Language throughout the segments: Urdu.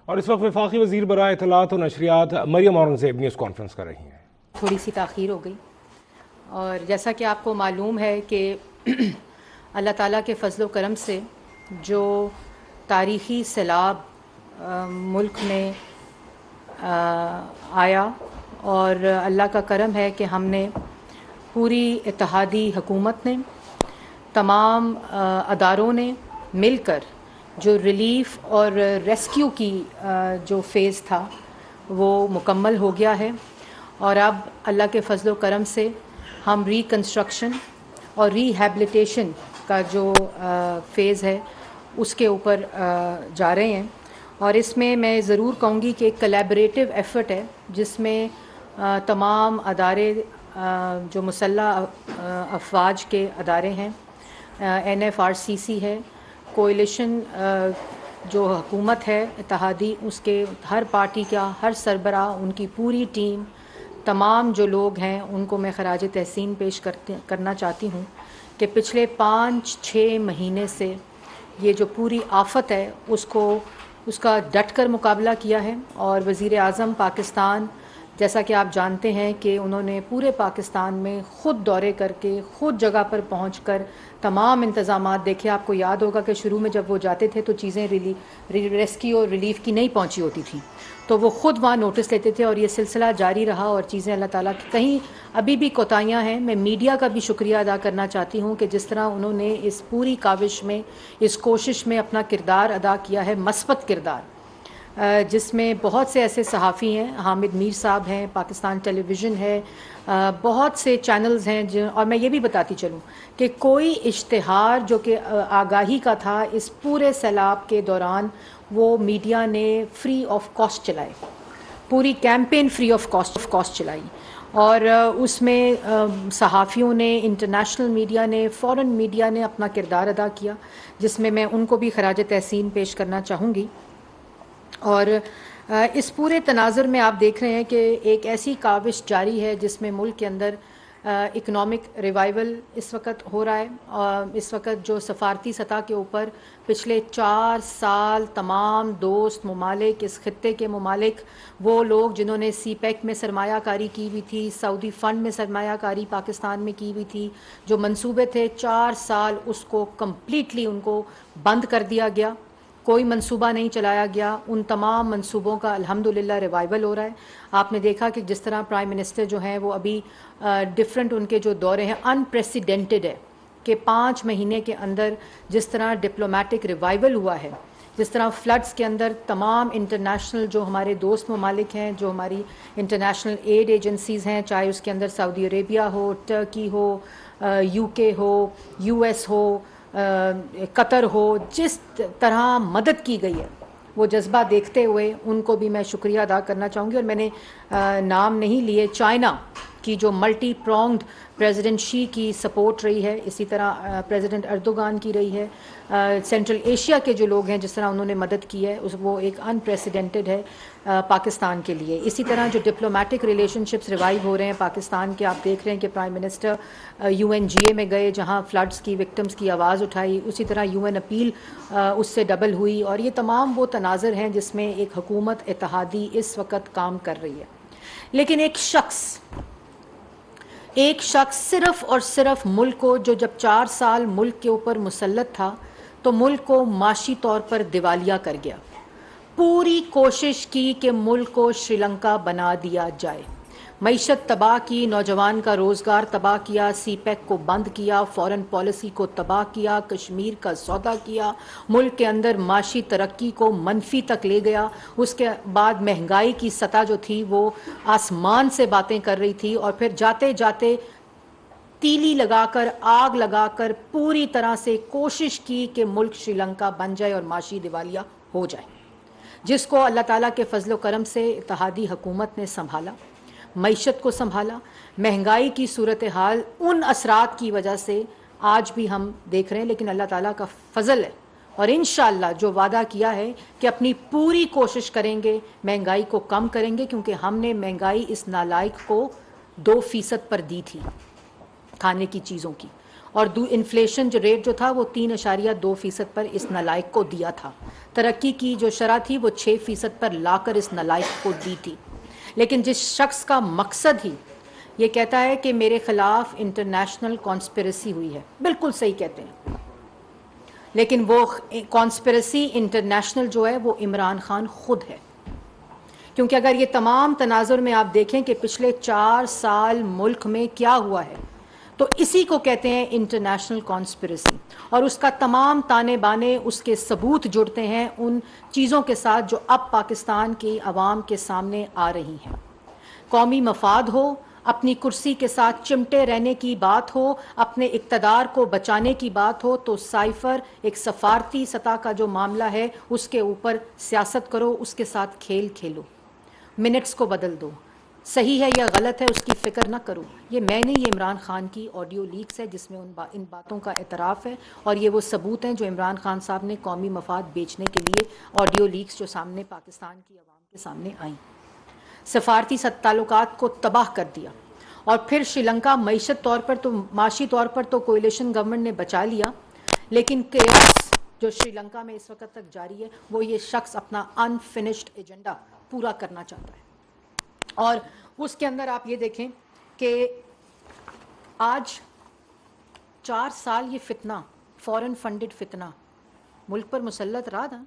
اور اس وقت وفاقی وزیر برائے اطلاعات و نشریات مریم اورنگزیب نیوز کانفرنس کر رہی ہیں. تھوڑی سی تاخیر ہو گئی، اور جیسا کہ آپ کو معلوم ہے کہ اللہ تعالیٰ کے فضل و کرم سے جو تاریخی سیلاب ملک میں آیا، اور اللہ کا کرم ہے کہ ہم نے پوری اتحادی حکومت نے، تمام اداروں نے مل کر جو ریلیف اور ریسکیو کی جو فیز تھا وہ مکمل ہو گیا ہے، اور اب اللہ کے فضل و کرم سے ہم ریکنسٹرکشن اور ریہیبلیٹیشن کا جو فیز ہے اس کے اوپر جا رہے ہیں. اور اس میں میں ضرور کہوں گی کہ ایک کولیبریٹو ایفرٹ ہے جس میں تمام ادارے جو مسلح افواج کے ادارے ہیں، NFRCC ہے، کوئلیشن جو حکومت ہے اتحادی، اس کے ہر پارٹی کا ہر سربراہ، ان کی پوری ٹیم، تمام جو لوگ ہیں ان کو میں خراج تحسین پیش کرنا چاہتی ہوں کہ پچھلے 5-6 مہینے سے یہ جو پوری آفت ہے اس کا ڈٹ کر مقابلہ کیا ہے. اور وزیر اعظم پاکستان، جیسا کہ آپ جانتے ہیں کہ انہوں نے پورے پاکستان میں خود دورے کر کے، خود جگہ پر پہنچ کر تمام انتظامات دیکھے. آپ کو یاد ہوگا کہ شروع میں جب وہ جاتے تھے تو چیزیں ریسکیو اور ریلیف کی نہیں پہنچی ہوتی تھیں، تو وہ خود وہاں نوٹس لیتے تھے، اور یہ سلسلہ جاری رہا، اور چیزیں اللہ تعالیٰ کی کہیں ابھی بھی کوتاہیاں ہیں. میں میڈیا کا بھی شکریہ ادا کرنا چاہتی ہوں کہ جس طرح انہوں نے اس پوری کاوش میں، اس کوشش میں اپنا کردار ادا کیا ہے، مثبت کردار، جس میں بہت سے ایسے صحافی ہیں، حامد میر صاحب ہیں، پاکستان ٹیلی ویژن ہے، بہت سے چینلز ہیں. اور میں یہ بھی بتاتی چلوں کہ کوئی اشتہار جو کہ آگاہی کا تھا اس پورے سیلاب کے دوران، وہ میڈیا نے فری آف کاسٹ چلائے، پوری کیمپین فری آف کاسٹ چلائی. اور اس میں صحافیوں نے، انٹرنیشنل میڈیا نے، فورن میڈیا نے اپنا کردار ادا کیا، جس میں ان کو بھی خراج تحسین پیش کرنا چاہوں گی. اور اس پورے تناظر میں آپ دیکھ رہے ہیں کہ ایک ایسی کاوش جاری ہے جس میں ملک کے اندر اکنامک ریوائول اس وقت ہو رہا ہے. اس وقت جو سفارتی سطح کے اوپر پچھلے 4 سال تمام دوست ممالک، اس خطے کے ممالک، وہ لوگ جنہوں نے سی پیک میں سرمایہ کاری کی ہوئی تھی، سعودی فنڈ میں سرمایہ کاری پاکستان میں کی ہوئی تھی، جو منصوبے تھے 4 سال، اس کو کمپلیٹلی ان کو بند کر دیا گیا. کوئی منصوبہ نہیں چلایا گیا. ان تمام منصوبوں کا الحمدللہ ریوائول ہو رہا ہے. آپ نے دیکھا کہ جس طرح پرائم منسٹر جو ہیں وہ ابھی ڈفرینٹ ان کے جو دورے ہیں انپریسیڈنٹڈ ہے، کہ 5 مہینے کے اندر جس طرح ڈپلومیٹک ریوائول ہوا ہے، جس طرح فلڈز کے اندر تمام انٹرنیشنل جو ہمارے دوست ممالک ہیں، جو ہماری انٹرنیشنل ایڈ ایجنسیز ہیں، چاہے اس کے اندر سعودی عربیہ ہو، ٹرکی ہو، UK ہو، US ہو، قطر ہو، جس طرح مدد کی گئی ہے، وہ جذبہ دیکھتے ہوئے ان کو بھی میں شکریہ ادا کرنا چاہوں گی. اور میں نے نام نہیں لیے، چائنا کی جو ملٹی پرونگڈ پریزیڈنٹ شی کی سپورٹ رہی ہے، اسی طرح پریزیڈنٹ اردوغان کی رہی ہے، سینٹرل ایشیا کے جو لوگ ہیں جس طرح انہوں نے مدد کی ہے، وہ ایک انپریسیڈنٹڈ ہے پاکستان کے لیے. اسی طرح جو ڈپلومیٹک ریلیشن شپس ریوائیو ہو رہے ہیں پاکستان کے، آپ دیکھ رہے ہیں کہ پرائم منسٹر UNGA میں گئے جہاں فلڈز کی وکٹمز کی آواز اٹھائی، اسی طرح UN اپیل اس سے ڈبل ہوئی. اور یہ تمام وہ تناظر ہیں جس میں ایک حکومت اتحادی اس وقت کام کر رہی ہے. لیکن ایک شخص صرف اور صرف ملک کو، جو جب 4 سال ملک کے اوپر مسلط تھا تو ملک کو معاشی طور پر دیوالیہ کر گیا. پوری کوشش کی کہ ملک کو شری لنکا بنا دیا جائے، معیشت تباہ کی، نوجوان کا روزگار تباہ کیا، سی پیک کو بند کیا، فورن پالیسی کو تباہ کیا، کشمیر کا سودا کیا، ملک کے اندر معاشی ترقی کو منفی تک لے گیا. اس کے بعد مہنگائی کی سطح جو تھی وہ آسمان سے باتیں کر رہی تھی، اور پھر جاتے جاتے تیلی لگا کر، آگ لگا کر پوری طرح سے کوشش کی کہ ملک شری لنکا بن جائے اور معاشی دیوالیہ ہو جائے، جس کو اللہ تعالیٰ کے فضل و کرم سے اتحادی حکومت نے سنبھالا، معیشت کو سنبھالا. مہنگائی کی صورتحال ان اثرات کی وجہ سے آج بھی ہم دیکھ رہے ہیں، لیکن اللہ تعالیٰ کا فضل ہے، اور انشاءاللہ جو وعدہ کیا ہے کہ اپنی پوری کوشش کریں گے، مہنگائی کو کم کریں گے، کیونکہ ہم نے مہنگائی اس نالائق کو 2% پر دی تھی کھانے کی چیزوں کی، اور انفلیشن جو ریٹ جو تھا وہ 3.2% پر اس نالائق کو دیا تھا. ترقی کی جو شرح تھی وہ 6% پر لا کر اس نالائق کو دی تھی. لیکن جس شخص کا مقصد ہی یہ کہتا ہے کہ میرے خلاف انٹرنیشنل کانسپریسی ہوئی ہے، بالکل صحیح کہتے ہیں، لیکن وہ کانسپریسی انٹرنیشنل جو ہے وہ عمران خان خود ہے. کیونکہ اگر یہ تمام تناظر میں آپ دیکھیں کہ پچھلے 4 سال ملک میں کیا ہوا ہے تو اسی کو کہتے ہیں انٹرنیشنل کانسپریسی. اور اس کا تمام تانے بانے، اس کے ثبوت جڑتے ہیں ان چیزوں کے ساتھ جو اب پاکستان کی عوام کے سامنے آ رہی ہیں. قومی مفاد ہو، اپنی کرسی کے ساتھ چمٹے رہنے کی بات ہو، اپنے اقتدار کو بچانے کی بات ہو، تو سائفر ایک سفارتی سطح کا جو معاملہ ہے اس کے اوپر سیاست کرو، اس کے ساتھ کھیل کھیلو، منٹس کو بدل دو. صحیح ہے یا غلط ہے اس کی فکر نہ کرو. یہ میں نہیں، یہ عمران خان کی آڈیو لیکس ہے جس میں ان باتوں کا اعتراف ہے، اور یہ وہ ثبوت ہیں جو عمران خان صاحب نے قومی مفاد بیچنے کے لیے آڈیو لیکس جو سامنے پاکستان کی عوام کے سامنے آئیں. سفارتی تعلقات کو تباہ کر دیا، اور پھر شری لنکا معیشت طور پر تو معاشی طور پر تو کولیشن گورنمنٹ نے بچا لیا، لیکن کیاس جو شری لنکا میں اس وقت تک جاری ہے وہ یہ شخص اپنا انفنشڈ ایجنڈا پورا کرنا چاہتا ہے. اور اس کے اندر آپ یہ دیکھیں کہ آج 4 سال یہ فتنہ، فورن فنڈڈ فتنہ ملک پر مسلط رہا تھا.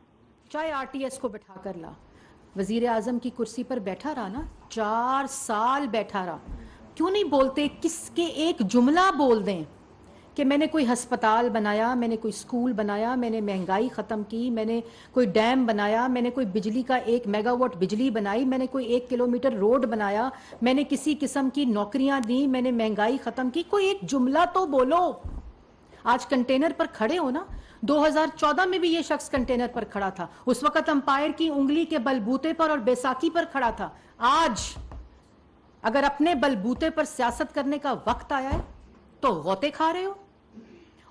چاہے آر ٹی ایس کو بٹھا کر لا، وزیر اعظم کی کرسی پر بیٹھا رہا نا، 4 سال بیٹھا رہا. کیوں نہیں بولتے؟ کس کے ایک جملہ بول دیں کہ میں نے کوئی ہسپتال بنایا، میں نے کوئی سکول بنایا، میں نے مہنگائی ختم کی، میں نے کوئی ڈیم بنایا، میں نے کوئی بجلی کا 1 میگا واٹ بجلی بنائی، میں نے کوئی 1 کلومیٹر روڈ بنایا، میں نے کسی قسم کی نوکریاں دی، میں نے مہنگائی ختم کی. کوئی ایک جملہ تو بولو. آج کنٹینر پر کھڑے ہو نا. 2014 میں بھی یہ شخص کنٹینر پر کھڑا تھا، اس وقت امپائر کی انگلی کے بلبوتے پر اور بیساکھی پر کھڑا تھا. آج اگر اپنے بلبوتے پر سیاست کرنے کا وقت آیا ہے تو غوطے کھا رہے ہو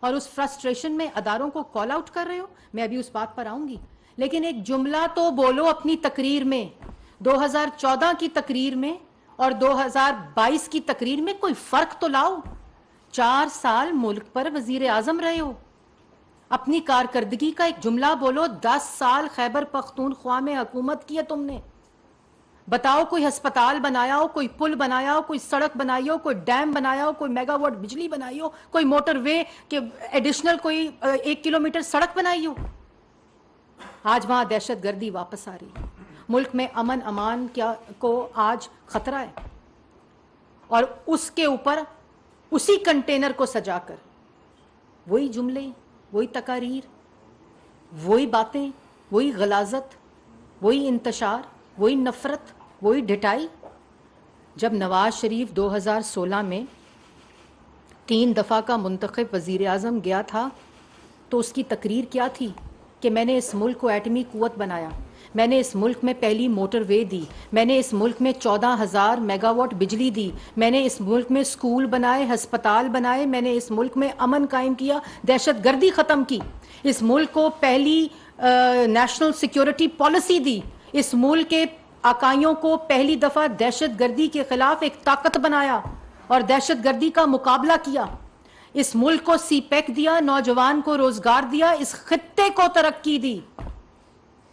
اور اس فرسٹریشن میں اداروں کو کال آؤٹ کر رہے ہو. میں ابھی اس بات پر آؤں گی، لیکن ایک جملہ تو بولو اپنی تقریر میں. 2014 کی تقریر میں اور 2022 کی تقریر میں کوئی فرق تو لاؤ. 4 سال ملک پر وزیر اعظم رہے ہو، اپنی کارکردگی کا ایک جملہ بولو. 10 سال خیبر پختونخوا میں حکومت کی ہے تم نے. بتاؤ کوئی ہسپتال بنایا ہو، کوئی پل بنایا ہو، کوئی سڑک بنائی ہو، کوئی ڈیم بنایا ہو، کوئی میگا واٹ بجلی بنائی ہو، کوئی موٹر وے کہ ایڈیشنل کوئی 1 کلومیٹر سڑک بنائی ہو. آج وہاں دہشت گردی واپس آ رہی ہے. ملک میں امن امان کو آج خطرہ ہے، اور اس کے اوپر اسی کنٹینر کو سجا کر وہی جملے، وہی تقاریر، وہی باتیں، وہی غلاظت، وہی انتشار، وہی نفرت، وہی ڈھٹائی. جب نواز شریف 2016 میں 3 دفعہ کا منتخب وزیر اعظم گیا تھا تو اس کی تقریر کیا تھی کہ میں نے اس ملک کو ایٹمی قوت بنایا، میں نے اس ملک میں پہلی موٹر وے دی، میں نے اس ملک میں 14,000 میگا واٹ بجلی دی، میں نے اس ملک میں سکول بنائے، ہسپتال بنائے، میں نے اس ملک میں امن قائم کیا، دہشت گردی ختم کی، اس ملک کو پہلی نیشنل سیکیورٹی پالیسی دی، اس ملک کے آقائیوں کو پہلی دفعہ دہشت گردی کے خلاف ایک طاقت بنایا اور دہشت گردی کا مقابلہ کیا، اس ملک کو سی پیک دیا، نوجوان کو روزگار دیا، اس خطے کو ترقی دی.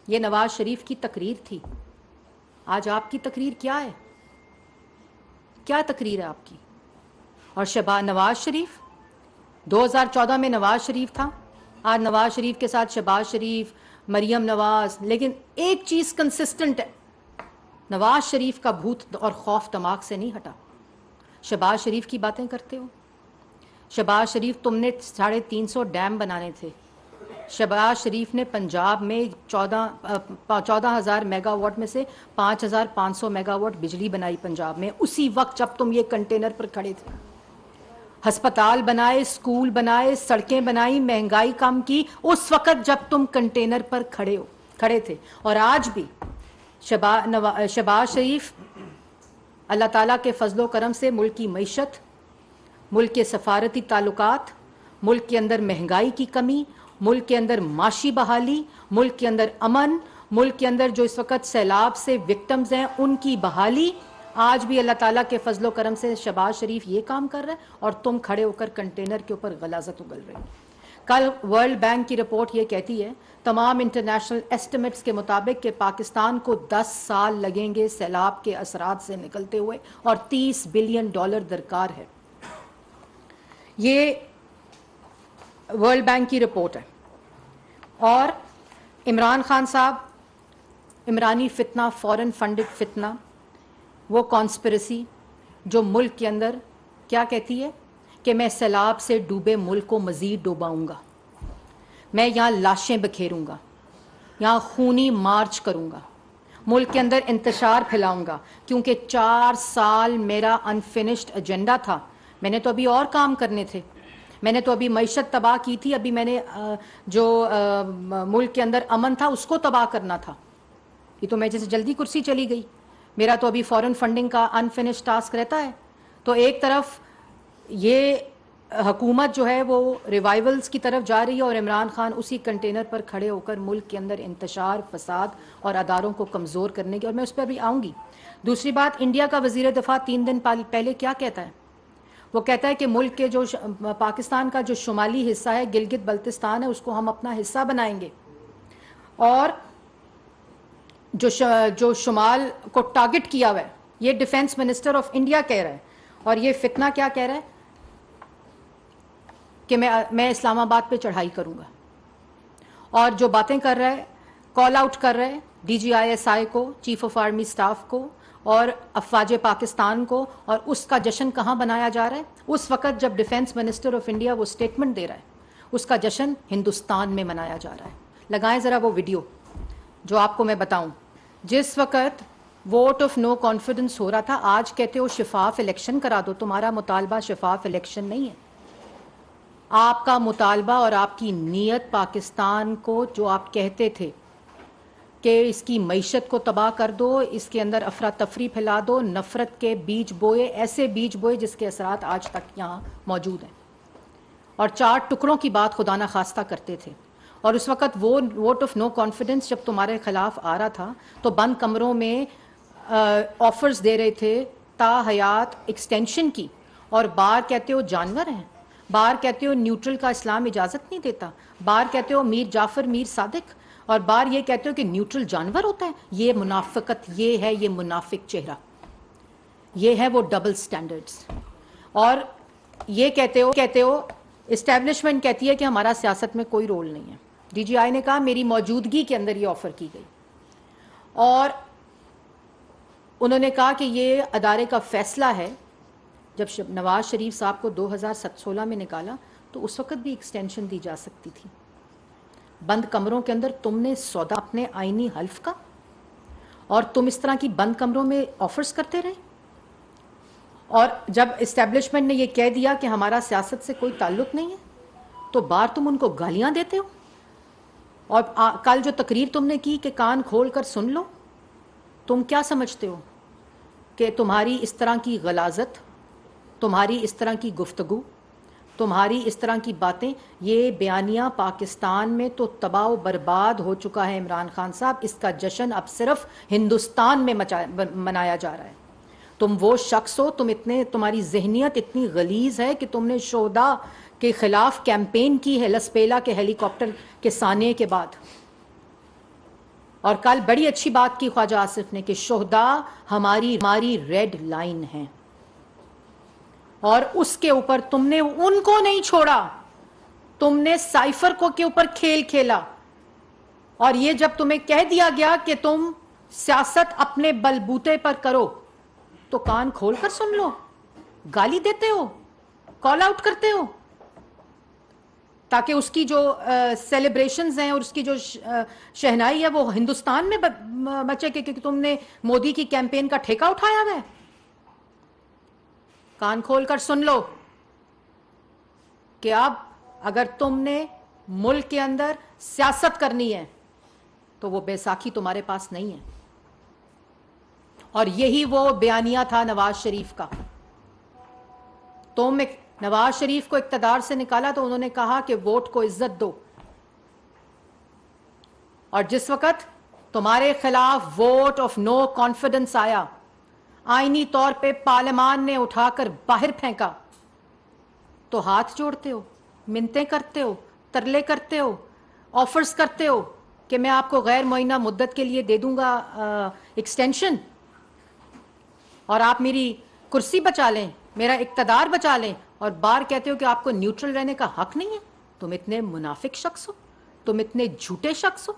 یہ نواز شریف کی تقریر تھی. آج آپ کی تقریر کیا ہے؟ کیا تقریر ہے آپ کی؟ اور نواز شریف 2014 میں نواز شریف تھا، آج نواز شریف کے ساتھ شہباز شریف، مریم نواز. لیکن ایک چیز کنسسٹنٹ ہے، نواز شریف کا بھوت اور خوف دماغ سے نہیں ہٹا. شہباز شریف کی باتیں کرتے ہو. شہباز شریف، تم نے 350 ڈیم بنانے تھے. شہباز شریف نے پنجاب میں 14,000 میگا واٹ میں سے 5,500 میگا واٹ بجلی بنائی پنجاب میں، اسی وقت جب تم یہ کنٹینر پر کھڑے تھے. ہسپتال بنائے، سکول بنائے، سڑکیں بنائی، مہنگائی کم کی، اس وقت جب تم کنٹینر پر کھڑے تھے. اور آج بھی شہباز شریف اللہ تعالیٰ کے فضل و کرم سے ملک کی معیشت، ملک کے سفارتی تعلقات، ملک کے اندر مہنگائی کی کمی، ملک کے اندر معاشی بحالی، ملک کے اندر امن، ملک کے اندر جو اس وقت سیلاب سے وکٹمز ہیں ان کی بحالی، آج بھی اللہ تعالیٰ کے فضل و کرم سے شہباز شریف یہ کام کر رہا ہے اور تم کھڑے ہو کر کنٹینر کے اوپر غلاظت اگل رہے ہو. کل ورلڈ بینک کی رپورٹ یہ کہتی ہے تمام انٹرنیشنل ایسٹیمیٹس کے مطابق کہ پاکستان کو 10 سال لگیں گے سیلاب کے اثرات سے نکلتے ہوئے اور $30 بلین درکار ہے. یہ ورلڈ بینک کی رپورٹ ہے. اور عمران خان صاحب عمرانی فتنہ فورن فنڈڈ فتنہ وہ کانسپریسی جو ملک کے اندر کیا کہتی ہے کہ میں سیلاب سے ڈوبے ملک کو مزید ڈوباؤں گا, میں یہاں لاشیں بکھیروں گا, یہاں خونی مارچ کروں گا, ملک کے اندر انتشار پھیلاؤں گا, کیونکہ 4 سال میرا انفینشڈ ایجنڈا تھا. میں نے تو ابھی اور کام کرنے تھے, میں نے تو ابھی معیشت تباہ کی تھی, ابھی میں نے جو ملک کے اندر امن تھا اس کو تباہ کرنا تھا. یہ تو میں جیسے جلدی کرسی چلی گئی, میرا تو ابھی فورن فنڈنگ کا انفینشڈ ٹاسک رہتا ہے. تو ایک طرف یہ حکومت جو ہے وہ ریوائولز کی طرف جا رہی ہے اور عمران خان اسی کنٹینر پر کھڑے ہو کر ملک کے اندر انتشار, فساد اور اداروں کو کمزور کرنے کی, اور میں اس پہ ابھی آؤں گی. دوسری بات, انڈیا کا وزیر دفاع 3 دن پہلے کیا کہتا ہے؟ وہ کہتا ہے کہ ملک کے جو پاکستان کا جو شمالی حصہ ہے گلگت بلتستان ہے اس کو ہم اپنا حصہ بنائیں گے, اور جو شمال کو ٹارگٹ کیا ہوا ہے یہ ڈیفنس منسٹر آف انڈیا کہہ رہا ہے. اور یہ فتنہ کیا کہہ رہا ہے کہ میں اسلام آباد پہ چڑھائی کروں گا, اور جو باتیں کر رہا ہے, کال آؤٹ کر رہا ہے DGISI کو, چیف آف آرمی سٹاف کو اور افواج پاکستان کو, اور اس کا جشن کہاں بنایا جا رہا ہے؟ اس وقت جب ڈیفنس منسٹر آف انڈیا وہ سٹیٹمنٹ دے رہا ہے, اس کا جشن ہندوستان میں منایا جا رہا ہے. لگائیں ذرا وہ ویڈیو جو آپ کو میں بتاؤں. جس وقت ووٹ آف نو کانفیڈنس ہو رہا تھا, آج کہتے ہو شفاف الیکشن کرا دو. تمہارا مطالبہ شفاف الیکشن نہیں ہے, آپ کا مطالبہ اور آپ کی نیت پاکستان کو جو آپ کہتے تھے کہ اس کی معیشت کو تباہ کر دو, اس کے اندر افراتفری پھیلا دو, نفرت کے بیج بوئے, ایسے بیج بوئے جس کے اثرات آج تک یہاں موجود ہیں, اور 4 ٹکڑوں کی بات خدا نخواستہ کرتے تھے. اور اس وقت وہ ووٹ آف نو کانفیڈنس جب تمہارے خلاف آ رہا تھا تو بند کمروں میں آفرز دے رہے تھے تا حیات ایکسٹینشن کی, اور بار کہتے ہو جانور ہیں, بار کہتے ہو نیوٹرل کا اسلام اجازت نہیں دیتا, بار کہتے ہو میر جعفر میر صادق, اور بار یہ کہتے ہو کہ نیوٹرل جانور ہوتا ہے. یہ منافقت, یہ ہے یہ منافق چہرہ, یہ ہے وہ ڈبل سٹینڈرڈز. اور یہ کہتے ہو اسٹیبلشمنٹ کہتی ہے کہ ہمارا سیاست میں کوئی رول نہیں ہے. DGI نے کہا میری موجودگی کے اندر یہ آفر کی گئی, اور انہوں نے کہا کہ یہ ادارے کا فیصلہ ہے. جب نواز شریف صاحب کو 2016 میں نکالا تو اس وقت بھی ایکسٹینشن دی جا سکتی تھی. بند کمروں کے اندر تم نے سودا اپنے آئینی حلف کا, اور تم اس طرح کی بند کمروں میں آفرز کرتے رہے. اور جب اسٹیبلشمنٹ نے یہ کہہ دیا کہ ہمارا سیاست سے کوئی تعلق نہیں ہے تو بار تم ان کو گالیاں دیتے ہو. اور کل جو تقریر تم نے کی کہ کان کھول کر سن لو, تم کیا سمجھتے ہو کہ تمہاری اس طرح کی غلاظت, تمہاری اس طرح کی گفتگو, تمہاری اس طرح کی باتیں, یہ بیانیہ پاکستان میں تو تباہ و برباد ہو چکا ہے. عمران خان صاحب, اس کا جشن اب صرف ہندوستان میں منایا جا رہا ہے. تم وہ شخص ہو, تمہاری ذہنیت اتنی غلیظ ہے کہ تم نے شہداء کے خلاف کیمپین کی ہے لسپیلا کے ہیلی کاپٹر کے سانحے کے بعد. اور کل بڑی اچھی بات کی خواجہ آصف نے کہ شہداء ہماری ریڈ لائن ہیں, اور اس کے اوپر تم نے ان کو نہیں چھوڑا, تم نے سائفر کو کے اوپر کھیل کھیلا. اور یہ جب تمہیں کہہ دیا گیا کہ تم سیاست اپنے بلبوتے پر کرو تو کان کھول کر سن لو. گالی دیتے ہو, کال آؤٹ کرتے ہو, تاکہ اس کی جو سیلیبریشنز ہیں اور اس کی جو شہنائی ہے وہ ہندوستان میں بچے کہ تم نے مودی کی کیمپین کا ٹھیکہ اٹھایا ہوا ہے. کان کھول کر سن لو کہ اب اگر تم نے ملک کے اندر سیاست کرنی ہے تو وہ بیساکھی تمہارے پاس نہیں ہے. اور یہی وہ بیانیہ تھا نواز شریف کا. تم نواز شریف کو اقتدار سے نکالا تو انہوں نے کہا کہ ووٹ کو عزت دو, اور جس وقت تمہارے خلاف ووٹ آف نو کانفیڈنس آیا, آئینی طور پہ پارلیمان نے اٹھا کر باہر پھینکا تو ہاتھ جوڑتے ہو, منتیں کرتے ہو, ترلے کرتے ہو, آفرز کرتے ہو کہ میں آپ کو غیر معینہ مدت کے لیے دے دوں گا ایکسٹینشن, اور آپ میری کرسی بچا لیں, میرا اقتدار بچا لیں, اور بار کہتے ہو کہ آپ کو نیوٹرل رہنے کا حق نہیں ہے. تم اتنے منافق شخص ہو, تم اتنے جھوٹے شخص ہو.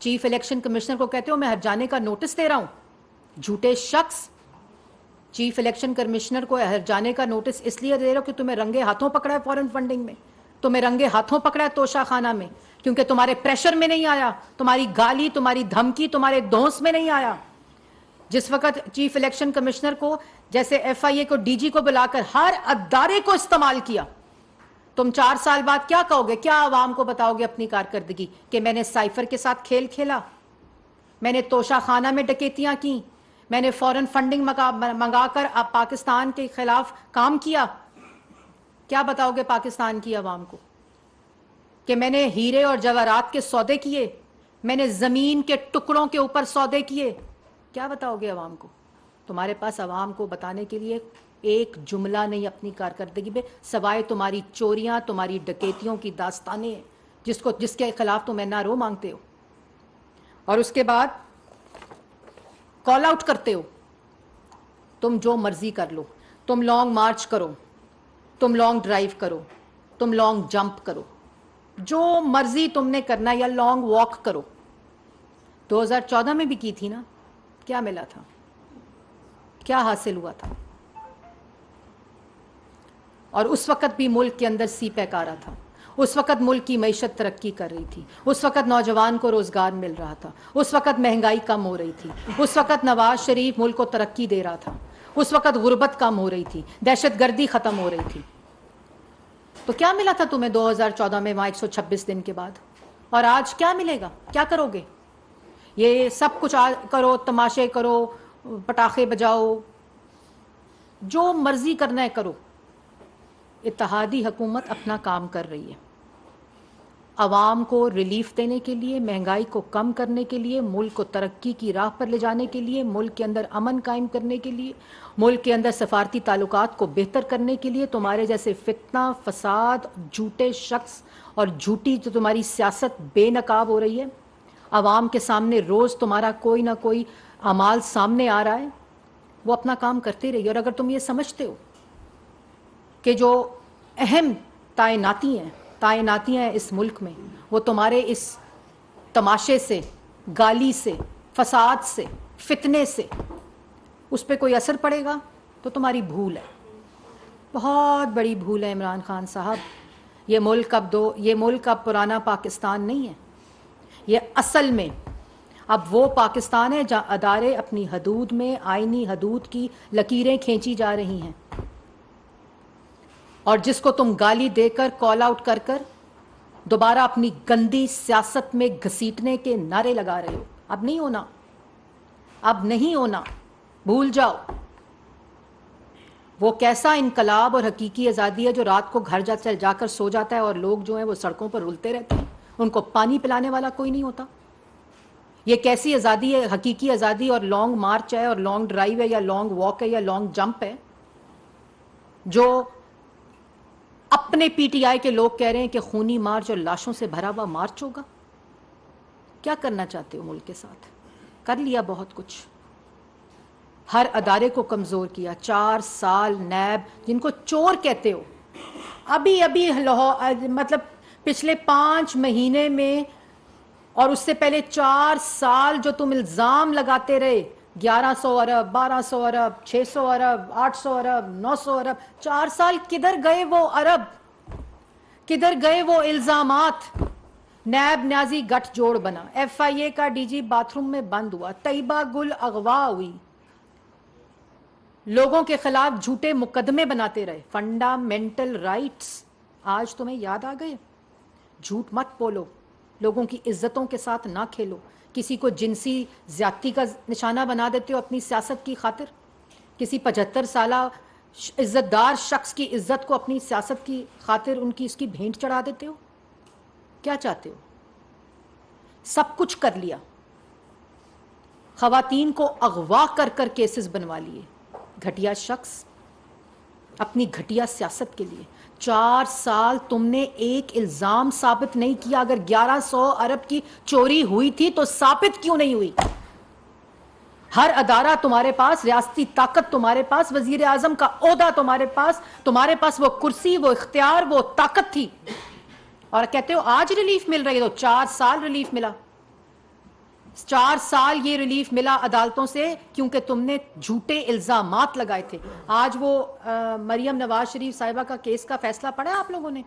چیف الیکشن کمشنر کو کہتے ہو میں ہٹ جانے کا نوٹس دے رہا ہوں. جھوٹے شخص. چیف الیکشن کمشنر کو ہٹ جانے کا نوٹس اس لیے دے رہے ہو کہ تمہیں رنگے ہاتھوں پکڑا ہے فورن فنڈنگ میں, تمہیں رنگے ہاتھوں پکڑا ہے توشہ خانہ میں, کیونکہ تمہارے پریشر میں نہیں آیا, تمہاری گالی, تمہاری دھمکی, تمہارے دھونس میں نہیں آیا. جس وقت چیف الیکشن کمشنر کو جیسے ایف آئی اے کو ڈی جی کو بلا کر ہر ادارے کو استعمال کیا, تم 4 سال بعد کیا کہو گے؟ کیا عوام کو بتاؤ گے اپنی کارکردگی؟ کہ میں نے سائفر کے ساتھ کھیل کھیلا, میں نے توشہ خانہ میں ڈکیتیاں کی, میں نے فورن فنڈنگ منگا کر اب پاکستان کے خلاف کام کیا. کیا بتاؤ گے پاکستان کی عوام کو؟ کہ میں نے ہیرے اور جواہرات کے سودے کیے, میں نے زمین کے ٹکڑوں کے اوپر سودے کیے. کیا بتاؤ گے عوام کو؟ تمہارے پاس عوام کو بتانے کے لیے ایک جملہ نہیں اپنی کارکردگی پہ, سوائے تمہاری چوریاں, تمہاری ڈکیتیوں کی داستانیں جس کے خلاف تم NRO مانگتے ہو. اور اس کے بعد کال آؤٹ کرتے ہو. تم جو مرضی کر لو, تم لانگ مارچ کرو, تم لانگ ڈرائیو کرو, تم لانگ جمپ کرو, جو مرضی تم نے کرنا, یا لانگ واک کرو. 2014 میں بھی کی تھی نا, کیا ملا تھا؟ کیا حاصل ہوا تھا؟ اور اس وقت بھی ملک کے اندر سی پیک آ رہا تھا, اس وقت ملک کی معیشت ترقی کر رہی تھی, اس وقت نوجوان کو روزگار مل رہا تھا, اس وقت مہنگائی کم ہو رہی تھی, اس وقت نواز شریف ملک کو ترقی دے رہا تھا, اس وقت غربت کم ہو رہی تھی, دہشت گردی ختم ہو رہی تھی. تو کیا ملا تھا تمہیں 2014 میں وہاں 126 دن کے بعد؟ اور آج کیا ملے گا؟ کیا کرو گے؟ یہ سب کچھ کرو, تماشے کرو, پٹاخے بجاؤ, جو مرضی کرنا ہے کرو. اتحادی حکومت اپنا کام کر رہی ہے, عوام کو ریلیف دینے کے لیے, مہنگائی کو کم کرنے کے لیے, ملک کو ترقی کی راہ پر لے جانے کے لیے, ملک کے اندر امن قائم کرنے کے لیے, ملک کے اندر سفارتی تعلقات کو بہتر کرنے کے لیے. تمہارے جیسے فتنہ, فساد, جھوٹے شخص اور جھوٹی جو تمہاری سیاست بے نقاب ہو رہی ہے, عوام کے سامنے روز تمہارا کوئی نہ کوئی اعمال سامنے آ رہا ہے, وہ اپنا کام کرتے رہیے. اور اگر تم یہ سمجھتے ہو کہ جو اہم تعیناتی ہیں اس ملک میں, وہ تمہارے اس تماشے سے, گالی سے, فساد سے, فتنے سے, اس پہ کوئی اثر پڑے گا, تو تمہاری بھول ہے, بہت بڑی بھول ہے عمران خان صاحب. یہ ملک اب پرانا پاکستان نہیں ہے. یہ اصل میں اب وہ پاکستان ہے جہاں ادارے اپنی حدود میں آئینی حدود کی لکیریں کھینچی جا رہی ہیں, اور جس کو تم گالی دے کر, کال آؤٹ کر کر دوبارہ اپنی گندی سیاست میں گھسیٹنے کے نعرے لگا رہے ہو. اب نہیں ہونا, اب نہیں ہونا, بھول جاؤ. وہ کیسا انقلاب اور حقیقی آزادی ہے جو رات کو گھر جا کر سو جاتا ہے, اور لوگ جو ہیں وہ سڑکوں پر رلتے رہتے ہیں, ان کو پانی پلانے والا کوئی نہیں ہوتا. یہ کیسی آزادی ہے, حقیقی آزادی, اور لانگ مارچ ہے, اور لانگ ڈرائیو ہے, یا لانگ واک ہے, یا لانگ جمپ ہے, جو اپنے پی ٹی آئی کے لوگ کہہ رہے ہیں کہ خونی مارچ اور لاشوں سے بھرا ہوا مارچ ہوگا. کیا کرنا چاہتے ہو ملک کے ساتھ؟ کر لیا بہت کچھ, ہر ادارے کو کمزور کیا. 4 سال نیب, جن کو چور کہتے ہو, ابھی مطلب پچھلے 5 مہینے میں, اور اس سے پہلے 4 سال جو تم الزام لگاتے رہے, 1100 ارب, 1200 ارب, 600 ارب, 800 ارب, 900 ارب, 4 سال کدھر گئے وہ ارب؟ کدھر گئے وہ الزامات؟ نیب نیازی گٹھ جوڑ بنا, ایف آئی اے کا ڈی جی باتھ روم میں بند ہوا, طیبہ گل اغوا ہوئی, لوگوں کے خلاف جھوٹے مقدمے بناتے رہے. فنڈامنٹل رائٹس آج تمہیں یاد آ گئے؟ جھوٹ مت بولو, لوگوں کی عزتوں کے ساتھ نہ کھیلو. کسی کو جنسی زیادتی کا نشانہ بنا دیتے ہو اپنی سیاست کی خاطر, کسی 75 سالہ عزت دار شخص کی عزت کو اپنی سیاست کی خاطر اس کی بھینٹ چڑھا دیتے ہو. کیا چاہتے ہو؟ سب کچھ کر لیا, خواتین کو اغوا کر کر کیسز بنوا لیے, گھٹیا شخص اپنی گھٹیا سیاست کے لیے 4 سال تم نے ایک الزام ثابت نہیں کیا. اگر 1100 ارب کی چوری ہوئی تھی تو ثابت کیوں نہیں ہوئی؟ ہر ادارہ تمہارے پاس، ریاستی طاقت تمہارے پاس، وزیر اعظم کا عہدہ تمہارے پاس وہ کرسی، وہ اختیار، وہ طاقت تھی، اور کہتے ہو آج ریلیف مل رہی ہے. تو 4 سال ریلیف ملا، 4 سال یہ ریلیف ملا عدالتوں سے کیونکہ تم نے جھوٹے الزامات لگائے تھے. آج وہ مریم نواز شریف صاحبہ کا کیس کا فیصلہ پڑھا ہے آپ لوگوں نے؟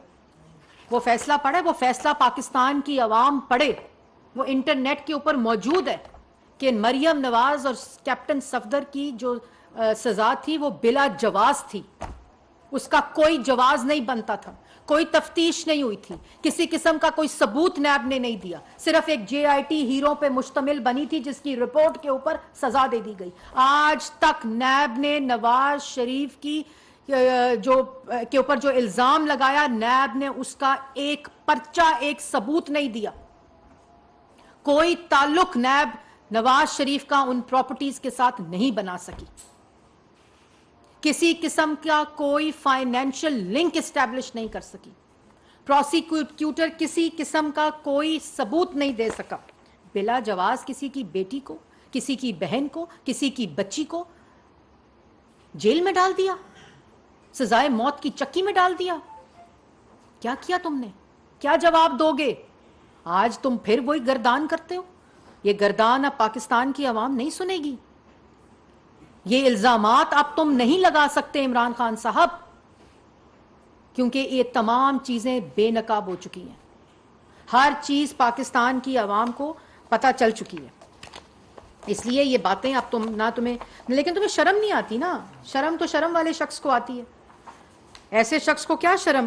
وہ فیصلہ پڑھا ہے؟ وہ فیصلہ پاکستان کی عوام پڑھے، وہ انٹرنیٹ کے اوپر موجود ہے کہ مریم نواز اور کیپٹن صفدر کی جو سزا تھی وہ بلا جواز تھی. اس کا کوئی جواز نہیں بنتا تھا، کوئی تفتیش نہیں ہوئی تھی، کسی قسم کا کوئی ثبوت نیب نے نہیں دیا، صرف ایک جے آئی ٹی ہیرو پہ مشتمل بنی تھی جس کی رپورٹ کے اوپر سزا دے دی گئی. آج تک نیب نے نواز شریف کی کے اوپر جو الزام لگایا، نیب نے اس کا ایک پرچہ، ایک ثبوت نہیں دیا. کوئی تعلق نیب نواز شریف کا ان پراپرٹیز کے ساتھ نہیں بنا سکی، کسی قسم کا کوئی فائنینشل لنک اسٹیبلش نہیں کر سکی. پروسیکیوٹر کسی قسم کا کوئی ثبوت نہیں دے سکا. بلا جواز کسی کی بیٹی کو، کسی کی بہن کو، کسی کی بچی کو جیل میں ڈال دیا، سزائے موت کی چکی میں ڈال دیا. کیا کیا تم نے؟ کیا جواب دو گے؟ آج تم پھر وہی گردان کرتے ہو. یہ گردان اب پاکستان کی عوام نہیں سنے گی. یہ الزامات اب تم نہیں لگا سکتے عمران خان صاحب، کیونکہ یہ تمام چیزیں بے نقاب ہو چکی ہیں. ہر چیز پاکستان کی عوام کو پتہ چل چکی ہے. اس لیے یہ باتیں اب لیکن تمہیں شرم نہیں آتی نا. شرم تو شرم والے شخص کو آتی ہے، ایسے شخص کو کیا شرم؟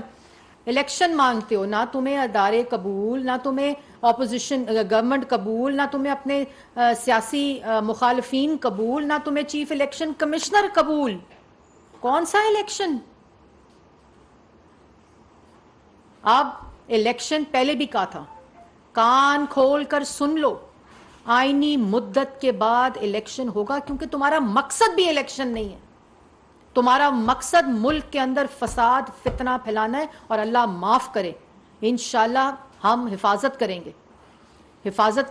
الیکشن مانگتے ہو، نہ تمہیں ادارے قبول، نہ تمہیں اپوزیشن گورنمنٹ قبول، نہ تمہیں اپنے سیاسی مخالفین قبول، نہ تمہیں چیف الیکشن کمشنر قبول. کون سا الیکشن؟ اب الیکشن پہلے بھی کہا تھا، کان کھول کر سن لو، آئینی مدت کے بعد الیکشن ہوگا، کیونکہ تمہارا مقصد بھی الیکشن نہیں ہے. تمہارا مقصد ملک کے اندر فساد فتنہ پھیلانا ہے، اور اللہ معاف کرے انشاءاللہ ہم حفاظت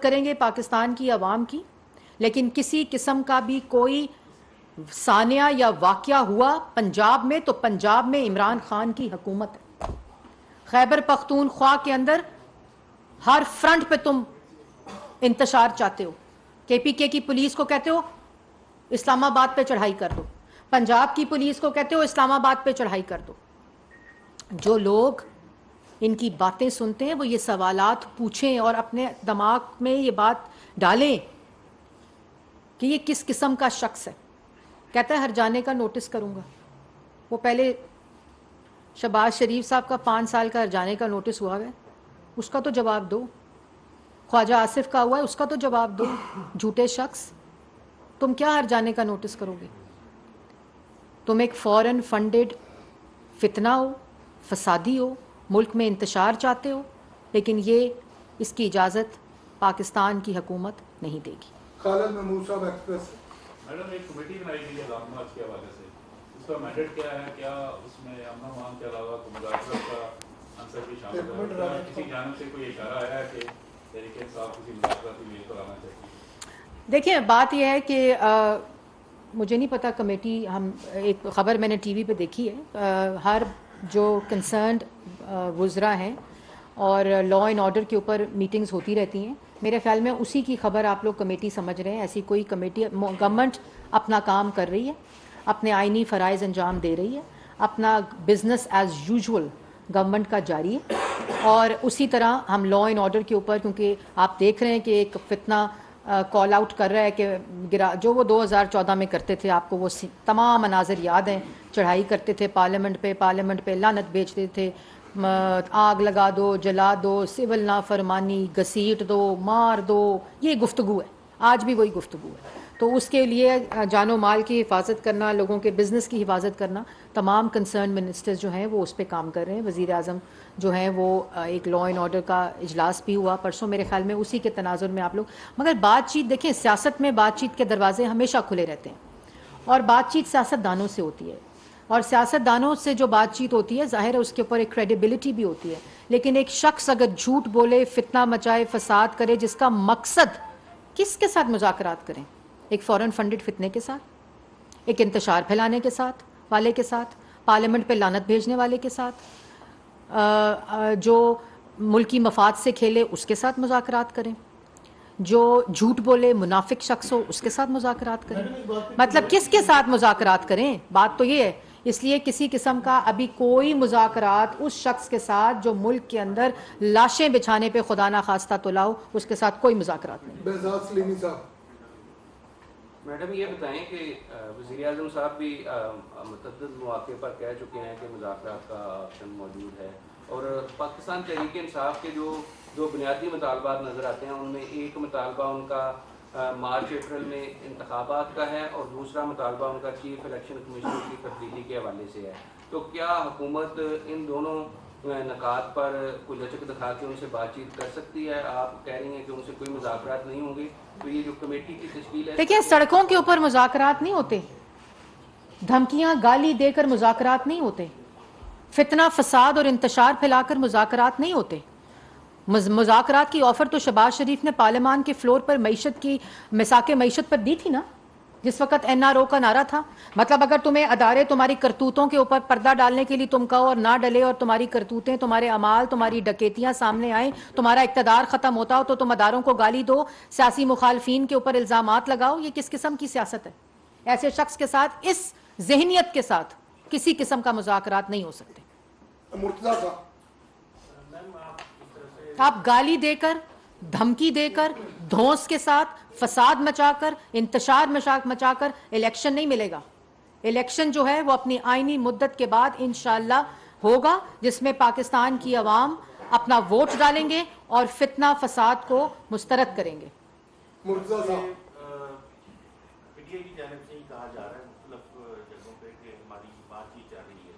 کریں گے پاکستان کی عوام کی. لیکن کسی قسم کا بھی کوئی سانحہ یا واقعہ ہوا پنجاب میں تو پنجاب میں عمران خان کی حکومت ہے. خیبر پختونخوا کے اندر ہر فرنٹ پہ تم انتشار چاہتے ہو. کے پی کے کی پولیس کو کہتے ہو اسلام آباد پہ چڑھائی کر دو، پنجاب کی پولیس کو کہتے ہو اسلام آباد پہ چڑھائی کر دو. جو لوگ ان کی باتیں سنتے ہیں وہ یہ سوالات پوچھیں اور اپنے دماغ میں یہ بات ڈالیں کہ یہ کس قسم کا شخص ہے. کہتا ہے ہر جانے کا نوٹس کروں گا. وہ پہلے شہباز شریف صاحب کا 5 سال کا ہر جانے کا نوٹس ہوا ہے، اس کا تو جواب دو. خواجہ آصف کا ہوا ہے، اس کا تو جواب دو. جھوٹے شخص، تم کیا ہر جانے کا نوٹس کرو گے؟ تم ایک فورن فنڈڈ فتنہ ہو، فسادی ہو، ملک میں انتشار چاہتے ہو، لیکن یہ اس کی اجازت پاکستان کی حکومت نہیں دے گی. خالد محمود صاحب ایکسپریس. میڈم ایک کمیٹی بنائی گئی ہے لانگ مارچ کے حوالے سے، اس کا مینڈیٹ کیا ہے؟ کیا اس میں امن و امان کے علاوہ مذاکرات کا عنصر بھی شامل ہے؟ کیا کسی جانب سے کوئی اشارہ آیا ہے کہ تحریک انصاف کسی مذاکراتی میل پر آنا چاہیے؟ دیکھیں بات یہ ہے کہ مجھے نہیں پتا کمیٹی، ہم ایک خبر میں نے ٹی وی پہ دیکھی ہے، ہر جو کنسرنڈ وزراء ہیں اور لا اینڈ آرڈر کے اوپر میٹنگز ہوتی رہتی ہیں. میرے خیال میں اسی کی خبر آپ لوگ کمیٹی سمجھ رہے ہیں. ایسی کوئی کمیٹی، گورنمنٹ اپنا کام کر رہی ہے، اپنے آئینی فرائض انجام دے رہی ہے، اپنا بزنس ایز یوزول گورنمنٹ کا جاری ہے. اور اسی طرح ہم لا اینڈ آرڈر کے اوپر، کیونکہ آپ دیکھ رہے ہیں کہ ایک فتنہ کال آؤٹ کر رہا ہے کہ جو وہ 2014 میں کرتے تھے، آپ کو وہ تمام مناظر یاد ہیں، چڑھائی کرتے تھے پارلیمنٹ پہ لعنت بیچتے تھے، آگ لگا دو، جلا دو، سول نافرمانی، گھسیٹ دو، مار دو. یہ گفتگو ہے، آج بھی وہی گفتگو ہے. تو اس کے لیے جان و مال کی حفاظت کرنا، لوگوں کے بزنس کی حفاظت کرنا، تمام کنسرن منسٹرز جو ہیں وہ اس پہ کام کر رہے ہیں. وزیر اعظم جو ہیں وہ ایک لا اینڈ آرڈر کا اجلاس بھی ہوا پرسوں میرے خیال میں، اسی کے تناظر میں آپ لوگ. مگر بات چیت دیکھیں، سیاست میں بات چیت کے دروازے ہمیشہ کھلے رہتے ہیں، اور بات چیت سیاست دانوں سے ہوتی ہے، اور سیاست دانوں سے جو بات چیت ہوتی ہے ظاہر ہے اس کے اوپر ایک کریڈیبلٹی بھی ہوتی ہے، لیکن ایک شخص اگر جھوٹ بولے، فتنہ مچائے، فساد کرے، جس کا مقصد کس کے ساتھ مذاکرات کریں؟ ایک فورن فنڈڈ فتنے کے ساتھ، ایک انتشار پھیلانے کے ساتھ والے کے ساتھ، پارلیمنٹ پہ لعنت بھیجنے والے کے ساتھ، جو ملکی مفاد سے کھیلے اس کے ساتھ مذاکرات کریں، جو جھوٹ بولے منافق شخص ہو اس کے ساتھ مذاکرات کریں؟ مطلب کس کے ساتھ مذاکرات کریں؟ بات تو یہ ہے. اس لیے کسی قسم کا ابھی کوئی مذاکرات اس شخص کے ساتھ جو ملک کے اندر لاشیں بچھانے پہ خدا نخواستہ تلا ہو، اس کے ساتھ کوئی مذاکرات نہیں. بہزاد سلیمی صاحب. میڈم یہ بتائیں کہ وزیر اعظم صاحب بھی متعدد مواقع پر کہہ چکے ہیں کہ مذاکرات کا آپشن موجود ہے، اور پاکستان تحریک انصاف کے جو دو بنیادی مطالبات نظر آتے ہیں، ان میں ایک مطالبہ ان کا مارچ اپریل میں انتخابات کا ہے، اور دوسرا مطالبہ ان کا چیف الیکشن کمیشنر کی تبدیلی کے حوالے سے ہے. تو کیا حکومت ان دونوں نکات پر کوئی لچک دکھا کے ان سے بات چیت کر سکتی ہے؟ آپ کہہ رہی ہیں کہ ان سے کوئی مذاکرات نہیں ہوں گے، تو یہ جو کمیٹی کی تشکیل ہے، دیکھیں سڑکوں کے اوپر مذاکرات نہیں ہوتے، دھمکیاں گالی دے کر مذاکرات نہیں ہوتے، فتنہ فساد اور انتشار پھیلا کر مذاکرات نہیں ہوتے. مذاکرات کی آفر تو شہباز شریف نے پارلیمان کے فلور پر معیشت کی مساق معیشت پر دی تھی نا، جس وقت NRO کا نعرہ تھا. مطلب اگر تمہیں ادارے تمہاری کرتوتوں کے اوپر پردہ ڈالنے کے لیے تم کہو اور نہ ڈلے، اور تمہاری کرتوتیں، تمہارے اعمال، تمہاری ڈکیتیاں سامنے آئیں، تمہارا اقتدار ختم ہوتا ہو، تو تم اداروں کو گالی دو، سیاسی مخالفین کے اوپر الزامات لگاؤ. یہ کس قسم کی سیاست ہے؟ ایسے شخص کے ساتھ، اس ذہنیت کے ساتھ کسی قسم کا مذاکرات نہیں ہو سکتے. مرتضیٰ صاحب. آپ گالی دے کر، دھمکی دے کر، دھونس کے ساتھ، فساد مچا کر، انتشار مچا کر الیکشن نہیں ملے گا. الیکشن جو ہے وہ اپنی آئینی مدت کے بعد انشاءاللہ ہوگا، جس میں پاکستان کی عوام اپنا ووٹ ڈالیں گے اور فتنہ فساد کو مسترد کریں گے. مرتضیٰ صاحب. پی ٹی آئی کی جانب سے ہی کہا جا رہا ہے مختلف جگہوں پہ کہ ہماری بات چیت چل رہی ہے،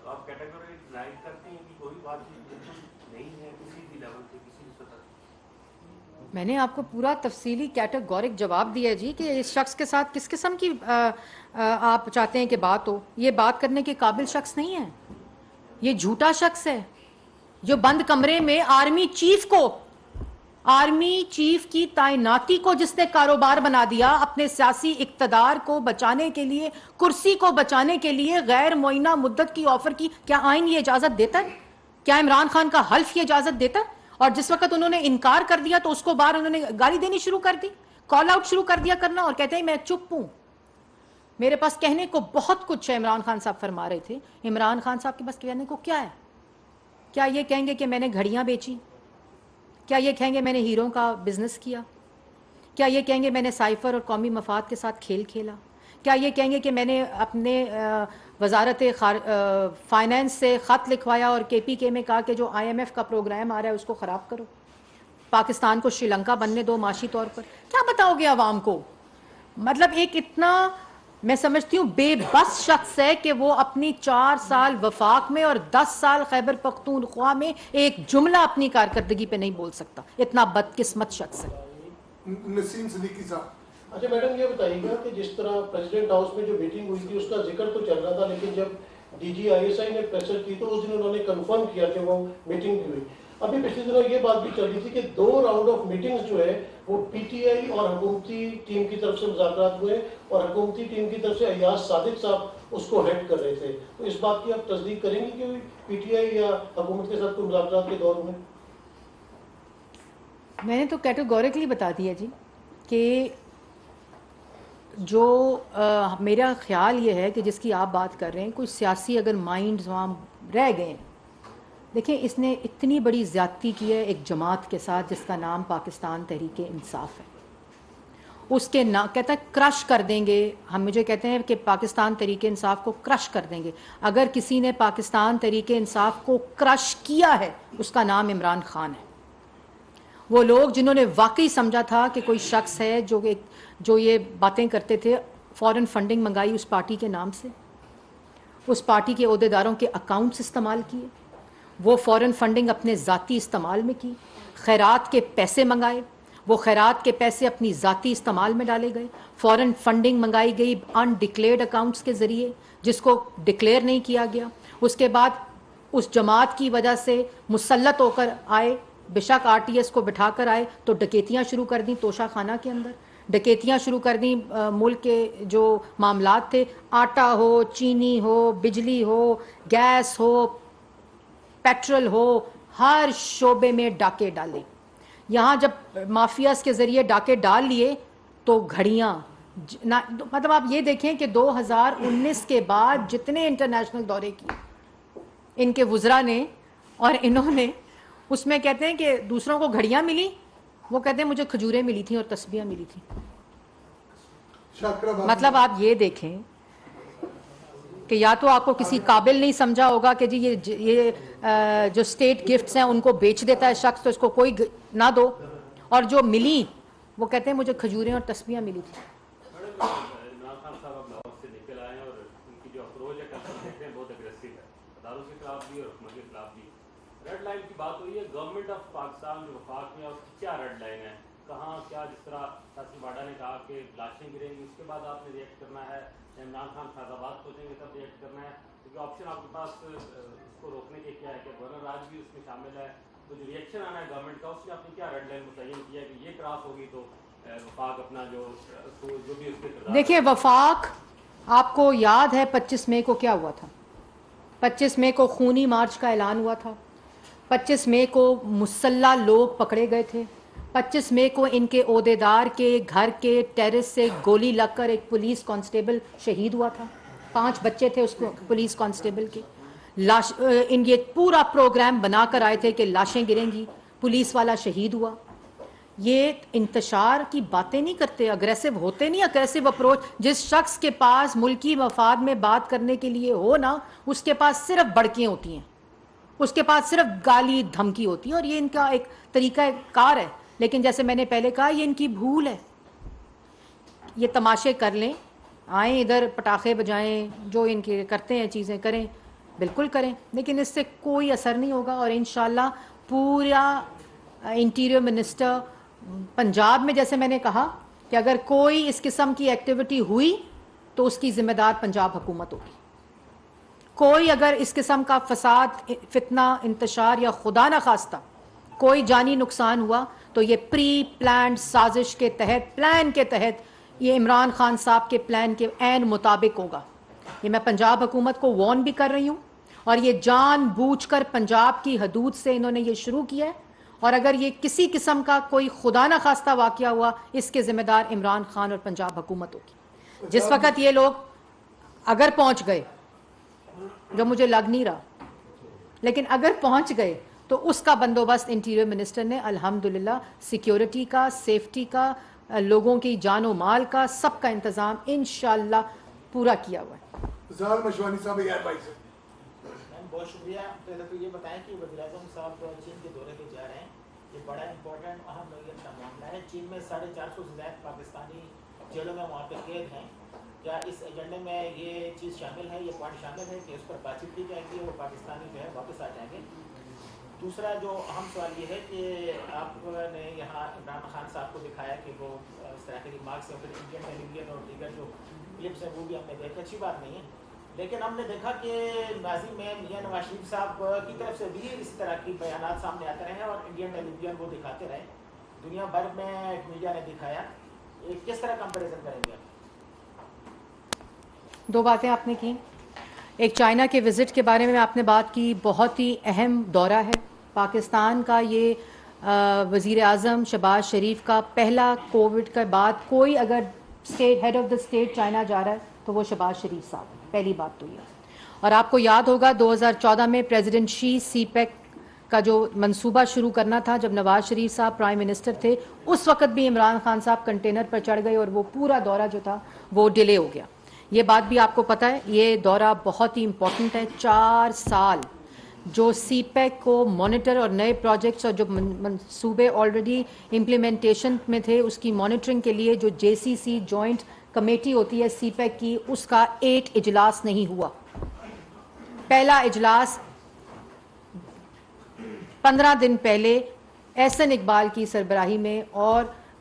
تو آپ کیٹیگری ڈرائیو کرتے ہیں کہ کوئی بات چیت نہیں ہے کسی بھی لیول پہ، کسی بھی سطح پہ؟ میں نے آپ کو پورا تفصیلی کیٹیگورک جواب دیا جی کہ اس شخص کے ساتھ کس قسم کی آپ چاہتے ہیں کہ بات ہو. یہ بات کرنے کے قابل شخص نہیں ہے، یہ جھوٹا شخص ہے جو بند کمرے میں آرمی چیف کی تعیناتی کو جس نے کاروبار بنا دیا، اپنے سیاسی اقتدار کو بچانے کے لیے، کرسی کو بچانے کے لیے غیر معینہ مدت کی آفر کی. کیا آئین یہ اجازت دیتا ہے؟ کیا عمران خان کا حلف یہ اجازت دیتا ہے؟ اور جس وقت انہوں نے انکار کر دیا تو اس کو باہر انہوں نے گالی دینی شروع کر دی، کال آؤٹ شروع کر دیا کرنا، اور کہتے ہیں میں چپ ہوں. میرے پاس کہنے کو بہت کچھ ہے. عمران خان صاحب فرما رہے تھے، عمران خان صاحب کے پاس کہنے کو کیا ہے؟ کیا یہ کہیں گے کہ میں نے گھڑیاں بیچی؟ کیا یہ کہیں گے میں نے ہیروں کا بزنس کیا؟ کیا یہ کہیں گے میں نے سائفر اور قومی مفاد کے ساتھ کھیل کھیلا؟ کیا یہ کہیں گے کہ میں نے اپنے وزارت فائنانس سے خط لکھوایا اور KPK میں کہا کہ جو IMF کا پروگرام آ رہا ہے اس کو خراب کرو، پاکستان کو شری لنکا بننے دو معاشی طور پر؟ کیا بتاؤ گے عوام کو؟ مطلب ایک اتنا میں سمجھتی ہوں بے بس شخص ہے کہ وہ اپنی 4 سال وفاق میں اور 10 سال خیبر پختونخوا میں ایک جملہ اپنی کارکردگی پہ نہیں بول سکتا. اتنا بدقسمت شخص ہے. نسیم صدیقی صاحب. اچھا میڈم یہ بتائیے گا کہ جس طرح پریزیڈنٹ ہاؤس میں جو میٹنگ ہوئی تھی اس کا ذکر تو چل رہا تھا، لیکن جب DG ISI نے پریسر کی تو اس دن انہوں نے کنفرم کیا کہ وہ میٹنگ بھی ہوئی. ابھی پچھلے دنوں یہ بات بھی چل رہی تھی کہ 2 راؤنڈ آف میٹنگز جو ہے وہ PTI اور حکومتی ٹیم کی طرف سے مذاکرات ہوئے، اور حکومتی ٹیم کی طرف سے ایاز صادق صاحب اس کو ہیڈ کر رہے تھے. تو اس بات کی آپ تصدیق کریں گے کہ PTI یا حکومت کے ساتھ کوئی مذاکرات کے دور میں؟ میں نے تو کیٹیگوریکلی بتا دیا جی کہ جو میرا خیال یہ ہے کہ جس کی آپ بات کر رہے ہیں، کوئی سیاسی اگر مائنڈز وہاں رہ گئے ہیں. دیکھیں اس نے اتنی بڑی زیادتی کی ہے ایک جماعت کے ساتھ جس کا نام پاکستان تحریک انصاف ہے. اس کے کہتا ہے کرش کر دیں گے. مجھے کہتے ہیں کہ پاکستان تحریک انصاف کو کرش کر دیں گے. اگر کسی نے پاکستان تحریک انصاف کو کرش کیا ہے اس کا نام عمران خان ہے. وہ لوگ جنہوں نے واقعی سمجھا تھا کہ کوئی شخص ہے جو یہ باتیں کرتے تھے، فورن فنڈنگ منگائی اس پارٹی کے نام سے، اس پارٹی کے عہدیداروں کے اکاؤنٹس استعمال کیے، وہ فورن فنڈنگ اپنے ذاتی استعمال میں کی، خیرات کے پیسے منگائے، وہ خیرات کے پیسے اپنی ذاتی استعمال میں ڈالے گئے, فورن فنڈنگ منگائی گئی انڈکلیئرڈ اکاؤنٹس کے ذریعے جس کو ڈکلیئر نہیں کیا گیا. اس کے بعد اس جماعت کی وجہ سے مسلط ہو کر آئے, بے شک آر ٹی ایس کو بٹھا کر آئے تو ڈکیتیاں شروع کر دیں توشہ خانہ کے اندر, ڈکیتیاں شروع کر دیں. ملک کے جو معاملات تھے, آٹا ہو, چینی ہو, بجلی ہو, گیس ہو, پیٹرول ہو, ہر شعبے میں ڈاکے ڈالے. یہاں جب مافیاز کے ذریعے ڈاکے ڈال لیے تو گھڑیاں, مطلب آپ یہ دیکھیں کہ 2019 کے بعد جتنے انٹرنیشنل دورے کیے ان کے وزراء نے اور انہوں نے, اس میں کہتے ہیں کہ دوسروں کو گھڑیاں ملی, وہ کہتے ہیں مجھے کھجوریں ملی تھیں اور تسبیحاں ملی تھیں. مطلب آپ یہ دیکھیں کہ یا تو آپ کو کسی قابل نہیں سمجھا ہوگا کہ جی یہ جو اسٹیٹ گفٹس ہیں ان کو بیچ دیتا ہے شخص تو اس کو کوئی نہ دو, اور جو ملی وہ کہتے ہیں مجھے کھجوریں اور تسبیحاں ملی تھیں. عمران خان صاحب اب لاہور سے نکل آئے ہیں اور ان کی جو اپروچ ہے دیکھتے ہیں بہت اگریسو ہے, اداروں کے خلاف بھی اور حکومت کے خلاف بھی. ریڈ لائن کی بات ہوئی ہے, گورنمنٹ آف پاکستان جو وفاق میں, اور کیا ریڈ لائن ہے, کہاں کیا, جس طرح سیاسی واڈا نے کہا کہ لاشیں گریں گی اس کے بعد آپ نے ریئیکٹ کرنا ہے, عمران خان فیض آباد پہنچیں گے تب ریئیکٹ کرنا ہے, کیونکہ آپشن آپ کے پاس اس کو روکنے کے کیا ہے کہ گورنر راج بھی اس میں شامل ہے, تو جو ریئیکشن آنا ہے گورنمنٹ کا اس میں آپ نے کیا ریڈ لائن متعین کیا ہے کہ یہ کراس ہوگی تو وفاق اپنا جو بھی اس کے. دیکھیے وفاق, آپ کو یاد ہے 25 مئی کو کیا ہوا تھا؟ 25 مئی کو خونی مارچ کا اعلان ہوا تھا, 25 مئی کو مسلح لوگ پکڑے گئے تھے, 25 مئی کو ان کے عہدیدار کے گھر کے ٹیرس سے گولی لگ کر ایک پولیس کانسٹیبل شہید ہوا تھا, 5 بچے تھے اس کو پولیس کانسٹیبل کے. ان یہ پورا پروگرام بنا کر آئے تھے کہ لاشیں گریں گی, پولیس والا شہید ہوا. یہ انتشار کی باتیں نہیں کرتے, اگریسو ہوتے نہیں, اگریسو اپروچ. جس شخص کے پاس ملکی مفاد میں بات کرنے کے لیے ہو نا, اس کے پاس صرف بڑکیں ہوتی ہیں, اس کے پاس صرف گالی دھمکی ہوتی ہے, اور یہ ان کا ایک طریقہ کار ہے. لیکن جیسے میں نے پہلے کہا, یہ ان کی بھول ہے. یہ تماشے کر لیں, آئیں ادھر پٹاخے بجائیں, جو ان کے کرتے ہیں چیزیں کریں, بالکل کریں, لیکن اس سے کوئی اثر نہیں ہوگا. اور انشاءاللہ پورا انٹیریئر منسٹر پنجاب میں, جیسے میں نے کہا کہ اگر کوئی اس قسم کی ایکٹیویٹی ہوئی تو اس کی ذمہ دار پنجاب حکومت ہوگی. کوئی اگر اس قسم کا فساد, فتنہ, انتشار یا خدا نہ خواستہ کوئی جانی نقصان ہوا تو یہ پری پلانڈ سازش کے تحت, پلان کے تحت, یہ عمران خان صاحب کے پلان کے عین مطابق ہوگا. یہ میں پنجاب حکومت کو وارن بھی کر رہی ہوں, اور یہ جان بوجھ کر پنجاب کی حدود سے انہوں نے یہ شروع کیا ہے. اور اگر یہ کسی قسم کا کوئی خدا نہ خواستہ واقعہ ہوا, اس کے ذمہ دار عمران خان اور پنجاب حکومت ہوگی. جس وقت یہ لوگ اگر پہنچ گئے, جو مجھے لگ نہیں رہا, لیکن اگر پہنچ گئے تو اس کا بندوبست انٹیریئر منسٹر نے الحمدللہ سیکیورٹی کا, سیفٹی کا, لوگوں کی جان و مال کا, سب کا انتظام انشاءاللہ پورا کیا ہوا ہے. زال مشوانی صاحب ایئر بھائی سے بہت شکریہ. پہلے تو یہ بتائیں کہ وزیر اعظم صاحب چین کے دورے پہ جا رہے ہیں, یہ بڑا امپورٹنٹ اہم نوعیت کا معاملہ ہے. چین میں 450 سے زائد پاکستانی جیلوں میں وہاں پہ قید ہیں. کیا اس ایجنڈے میں یہ چیز شامل ہے, یہ پوائنٹ شامل ہے کہ اس پر بات چیت کی جائے گی, وہ پاکستانی جو ہے واپس آ جائیں گے؟ دوسرا جو اہم سوال یہ ہے کہ آپ نے یہاں عمران خان صاحب کو دکھایا کہ وہ اس طرح کے ریمارکس یا پھر انڈین ٹیلیویژن اور دیگر جو کلپس ہیں وہ بھی ہم نے دیکھا, اچھی بات نہیں ہے. لیکن ہم نے دیکھا کہ ماضی میں میاں نواز شریف صاحب کی طرف سے بھی اس طرح کی بیانات سامنے آتے رہے اور انڈین ٹیلی ویژن وہ دکھاتے رہے, دنیا بھر میں میڈیا نے دکھایا. کس طرح کمپیریزن کریں گے آپ؟ 2 باتیں آپ نے کی. ایک چائنا کے وزٹ کے بارے میں آپ نے بات کی, بہت ہی اہم دورہ ہے پاکستان کا. یہ وزیر اعظم شہباز شریف کا پہلا کووڈ کے بعد کوئی اگر state head of the state China جا رہا ہے تو وہ شہباز شریف صاحب, پہلی بات تو یہ. اور آپ کو یاد ہوگا 2014 میں پریزیڈنٹ شی سی پیک کا جو منصوبہ شروع کرنا تھا, جب نواز شریف صاحب پرائم منسٹر تھے, اس وقت بھی عمران خان صاحب کنٹینر پر چڑھ گئے اور وہ پورا دورہ جو تھا وہ ڈیلے ہو گیا. یہ بات بھی آپ کو پتہ ہے. یہ دورہ بہت ہی امپورٹنٹ ہے. 4 سال جو سی پیک کو مانیٹر اور نئے پروجیکٹس اور جو منصوبے آلریڈی امپلیمنٹیشن میں تھے اس کی مانیٹرنگ کے لیے جو جے سی سی جوائنٹ کمیٹی ہوتی ہے سی پیک کی, اس کا 8 اجلاس نہیں ہوا. پہلا اجلاس 15 دن پہلے احسن اقبال کی سربراہی میں اور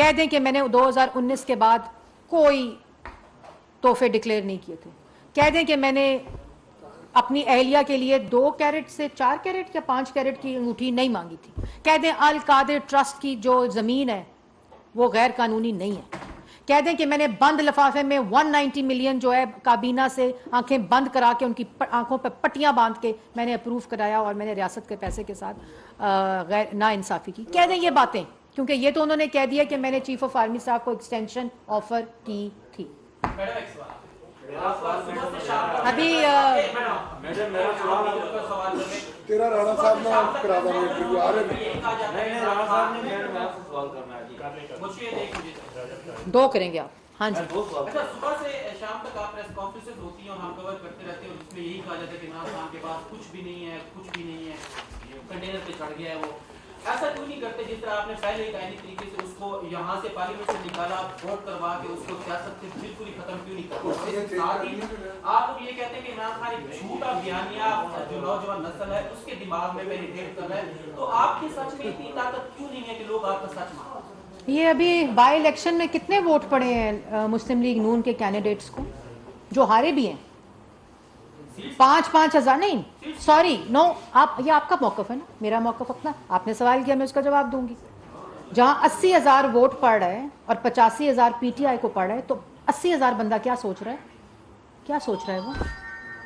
کہہ دیں کہ میں نے 2019 کے بعد کوئی تحفے ڈکلیئر نہیں کیے تھے. کہہ دیں کہ میں نے اپنی اہلیہ کے لیے 2 کیرٹ سے 4 کیرٹ یا 5 کیرٹ کی انگوٹھی نہیں مانگی تھی. کہہ دیں القادر ٹرسٹ کی جو زمین ہے وہ غیر قانونی نہیں ہے. کہہ دیں کہ میں نے بند لفافے میں 190 ملین جو ہے کابینہ سے آنکھیں بند کرا کے ان کی آنکھوں پہ پٹیاں باندھ کے میں نے اپروو کرایا اور میں نے ریاست کے پیسے کے ساتھ غیر نا انصافی کی. کہہ دیں یہ باتیں, کیونکہ یہ تو انہوں نے کہہ دیا کہ میں نے چیف آف آرمی صاحب کو ایکسٹینشن آفر کی تھی. ابھی تیرا رانا صاحب نے کرا دیں انٹرویو آ رہے ہیں. دو کریں گے آپ. ہاں جی. اچھا, صبح سے شام تک آپ پریس کانفرنسز ہوتی ہیں اور ہم کور کرتے رہتے ہیں اور اس میں یہی کہا جاتا ہے کہ عمران خان کے پاس کچھ بھی نہیں ہے, کچھ بھی نہیں ہے, کنٹینر پہ چڑھ گیا ہے. وہ ایسا کیوں نہیں کرتے جس طرح آپ نے پہلے ایک آئینی طریقے سے اس کو یہاں سے پارلیمنٹ سے نکالا, ووٹ کروا کے اس کو سیاست سے بالکل ہی ختم کیوں نہیں کرتے؟ ساتھ ہی آپ لوگ یہ کہتے ہیں کہ عمران خان ایک جھوٹا بیانیہ جو نوجوان نسل ہے اس کے دماغ میں پینیٹریٹ کر رہا ہے, تو آپ کے سچ میں اتنی طاقت کیوں نہیں ہے کہ لوگ آپ کا سچ مانیں؟ یہ ابھی بائی الیکشن میں کتنے ووٹ پڑے ہیں مسلم لیگ نون کے کینڈیڈیٹس کو جو ہارے بھی ہیں؟ 5-5 ہزار نہیں, سوری نو, آپ یہ آپ کا موقف ہے نا, میرا موقف اپنا. آپ نے سوال کیا, میں اس کا جواب دوں گی. جہاں 80,000 ووٹ پڑ رہا ہے اور 85,000 پی ٹی آئی کو پڑ رہا ہے, تو 80,000 بندہ کیا سوچ رہا ہے؟ کیا سوچ رہا ہے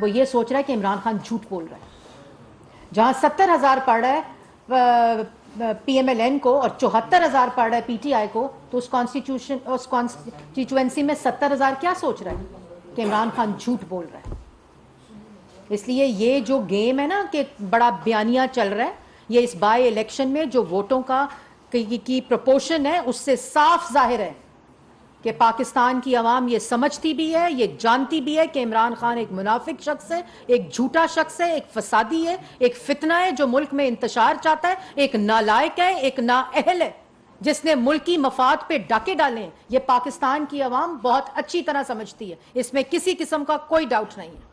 وہ یہ سوچ رہا ہے کہ عمران خان جھوٹ بول رہا ہے. جہاں 70,000 پڑ رہا ہے پی ایم ایل این کو اور 74,000 پڑ رہا ہے پی ٹی آئی کو, تو اس کانسٹیچوئنسی میں 70,000 کیا سوچ رہا ہے کہ عمران خان جھوٹ بول رہا ہے. اس لیے یہ جو گیم ہے نا کہ بڑا بیانیہ چل رہا ہے, یہ اس بائی الیکشن میں جو ووٹوں کا کی پروپورشن ہے اس سے صاف ظاہر ہے کہ پاکستان کی عوام یہ سمجھتی بھی ہے, یہ جانتی بھی ہے کہ عمران خان ایک منافق شخص ہے, ایک جھوٹا شخص ہے, ایک فسادی ہے, ایک فتنہ ہے جو ملک میں انتشار چاہتا ہے, ایک نالائق ہے, ایک نااہل ہے جس نے ملکی مفاد پہ ڈاکے ڈالے ہیں. یہ پاکستان کی عوام بہت اچھی طرح سمجھتی ہے, اس میں کسی قسم کا کوئی ڈاؤٹ نہیں ہے.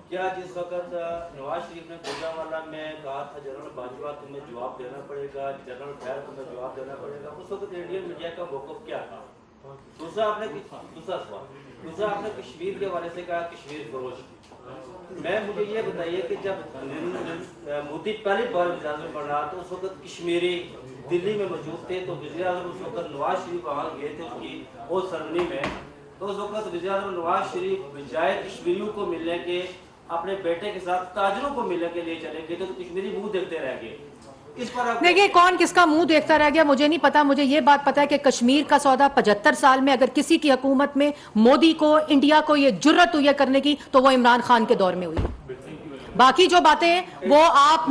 کیا جس وقت نواز شریف نے گوجرانوالہ میں کہا تھا جنرل باجوہ تمہیں جواب دینا پڑے گا, جنرل خیر تمہیں جواب دینا پڑے گا, اس وقت انڈین میڈیا کا موقف کیا تھا؟ دوسرا آپ نے کشمیر کے حوالے سے کہا کشمیر فروش. مجھے یہ بتائیے کہ جب مودی پہلی بار وزیر اعظم بن رہا تو اس وقت کشمیری دلی میں موجود تھے, تو وزیر اعظم اس وقت نواز شریف وہاں گئے تھے اس کی وہ سرنی میں, تو اس وقت وزیر اعظم نواز شریف بجائے کشمیریوں کو ملنے کے اپنے بیٹے کے ساتھ تاجروں کو ملنے کے لیے چلے گئے, تو کشمیری منہ دیکھتے رہ گئے. دیکھیے کون کس کا منہ دیکھتا رہ گیا مجھے نہیں پتا. مجھے یہ بات پتا ہے کہ کشمیر کا سودا 75 سال میں اگر کسی کی حکومت میں مودی کو, انڈیا کو یہ جرت ہوئی ہے کرنے کی, تو وہ عمران خان کے دور میں ہوئی. باقی جو باتیں ہیں وہ آپ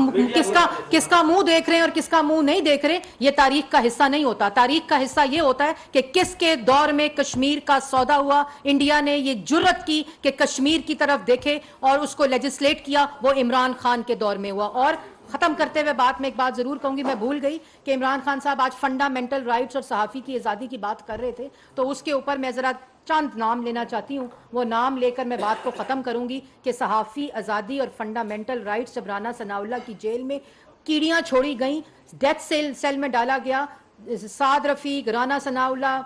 کس کا منہ دیکھ رہے ہیں اور کس کا منہ نہیں دیکھ رہے, یہ تاریخ کا حصہ نہیں ہوتا. تاریخ کا حصہ یہ ہوتا ہے کہ کس کے دور میں کشمیر کا سودا ہوا, انڈیا نے یہ جرت کی کہ کشمیر کی طرف دیکھے اور اس کو لیجسلیٹ کیا, وہ عمران خان کے دور میں ہوا. اور ختم کرتے ہوئے بات میں ایک بات ضرور کہوں گی, میں بھول گئی کہ عمران خان صاحب آج فنڈامنٹل رائٹس اور صحافی کی آزادی کی بات کر رہے تھے, تو اس کے اوپر میں ذرا چند نام لینا چاہتی ہوں. وہ نام لے کر میں بات کو ختم کروں گی کہ صحافی آزادی اور فنڈامنٹل رائٹس جب رانا ثناء اللہ کی جیل میں کیڑیاں چھوڑی گئیں, ڈیتھ سیل میں ڈالا گیا, سعد رفیق, رانا ثناء اللہ,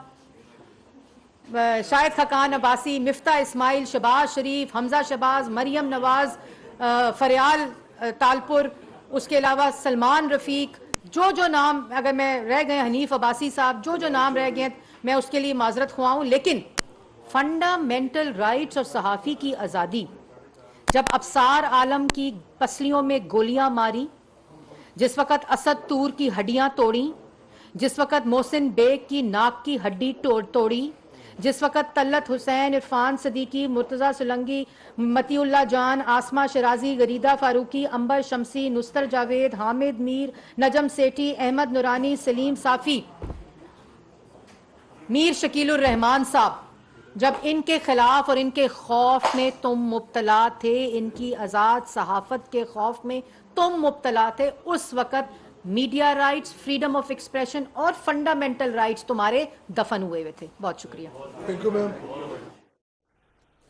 شاہد خاقان عباسی, مفتاح اسماعیل, شہباز شریف, حمزہ شہباز, مریم نواز, فریال تالپور, اس کے علاوہ سلمان رفیق, جو نام اگر میں رہ گئے, حنیف عباسی صاحب, جو نام رہ گئے میں اس کے لیے معذرت خواہ ہوں. لیکن فنڈامنٹل رائٹس اور صحافی کی آزادی, جب ابصار عالم کی پسلیوں میں گولیاں ماری, جس وقت اسد طور کی ہڈیاں توڑیں, جس وقت محسن بیگ کی ناک کی ہڈی توڑی, جس وقت طلعت حسین, عرفان صدیقی, مرتضی سولنگی, متی اللہ جان, آسمہ شرازی, غریدہ فاروقی, عنبر شمسی, نصر جاوید, حامد میر, نجم سیٹھی, احمد نورانی, سلیم صافی, میر شکیل الرحمان صاحب, جب ان کے خلاف اور ان کے خوف میں تم مبتلا تھے, ان کی آزاد صحافت کے خوف میں تم مبتلا تھے, اس وقت media rights, freedom of expression اور فنڈامنٹل رائٹس تمہارے دفن ہوئے تھے. بہت شکریہ. Thank you ma'am.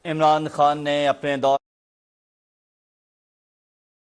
Imran Khan نے اپنے دور